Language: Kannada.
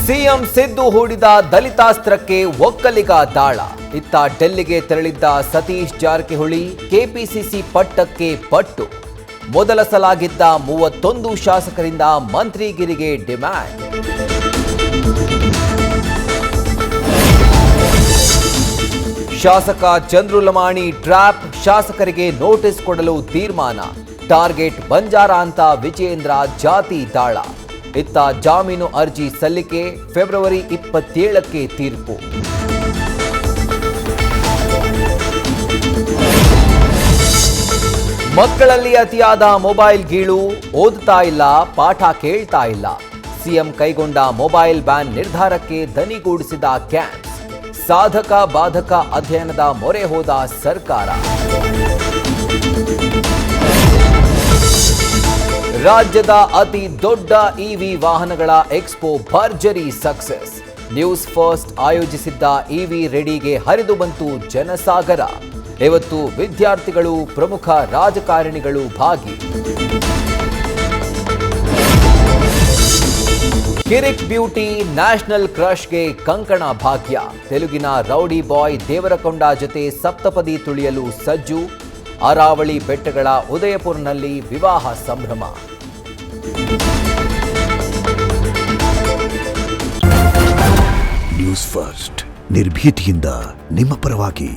ಸಿಎಂ ಸಿದ್ದು ಹೂಡಿದ ದಲಿತಾಸ್ತ್ರಕ್ಕೆ ಒಕ್ಕಲಿಗ ದಾಳ. ಇತ್ತ ಡೆಲ್ಲಿಗೆ ತೆರಳಿದ್ದ ಸತೀಶ್ ಜಾರಕಿಹೊಳಿ ಕೆಪಿಸಿಸಿ ಪಟ್ಟಕ್ಕೆ ಪಟ್ಟು. ಮೊದಲ ಸಲಾಗಿದ್ದ 31 ಶಾಸಕರಿಂದ ಮಂತ್ರಿಗಿರಿಗೆ ಡಿಮ್ಯಾಂಡ್. ಶಾಸಕ ಚಂದ್ರು ಲಮಾಣಿ ಟ್ರ್ಯಾಪ್, ಶಾಸಕರಿಗೆ ನೋಟಿಸ್ ಕೊಡಲು ತೀರ್ಮಾನ. ಟಾರ್ಗೆಟ್ ಬಂಜಾರ ಅಂತ ವಿಜಯೇಂದ್ರ ಜಾತಿ ದಾಳ. ಇತ್ತ ಜಾಮೀನು ಅರ್ಜಿ ಸಲ್ಲಿಕೆ, ಫೆಬ್ರವರಿ 27ಕ್ಕೆ ತೀರ್ಪು. ಮಕ್ಕಳಲ್ಲಿ ಅತಿಯಾದ ಮೊಬೈಲ್ ಗೀಳು, ಓದುತ್ತಾ ಇಲ್ಲ, ಪಾಠ ಕೇಳ್ತಾ ಇಲ್ಲ. ಸಿಎಂ ಕೈಗೊಂಡ ಮೊಬೈಲ್ ಬ್ಯಾನ್ ನಿರ್ಧಾರಕ್ಕೆ ದನಿಗೂಡಿಸಿದ ಕ್ಯಾನ್ಸ್. ಸಾಧಕ ಬಾಧಕ ಅಧ್ಯಯನದ ಮೊರೆ ಹೋದ ಸರ್ಕಾರ. ರಾಜ್ಯದ ಅತಿ ದೊಡ್ಡ ಇವಿ ವಾಹನಗಳ ಎಕ್ಸ್ಪೋ ಭರ್ಜರಿ ಸಕ್ಸಸ್. ನ್ಯೂಸ್ ಫಸ್ಟ್ ಆಯೋಜಿಸಿದ್ದ ಇವಿ ರೆಡಿಗೆ ಹರಿದು ಬಂತು ಜನಸಾಗರ. ಇವತ್ತು ವಿದ್ಯಾರ್ಥಿಗಳು, ಪ್ರಮುಖ ರಾಜಕಾರಣಿಗಳು ಭಾಗಿ. ಕಿರಿಕ್ ಬ್ಯೂಟಿ ನ್ಯಾಷನಲ್ ಕ್ರಶ್ಗೆ ಕಂಕಣ ಭಾಗ್ಯ. ತೆಲುಗಿನ ರೌಡಿ ಬಾಯ್ ದೇವರಕೊಂಡ ಜೊತೆ ಸಪ್ತಪದಿ ತುಳಿಯಲು ಸಜ್ಜು. ಅರಾವಳಿ ಬೆಟ್ಟಗಳ ಉದಯಪುರ್ನಲ್ಲಿ ವಿವಾಹ ಸಂಭ್ರಮ. ನ್ಯೂಸ್ ಫಸ್ಟ್ ನಿರ್ಭೀತಿಯಿಂದ ನಿಮ್ಮ ಪರವಾಗಿ.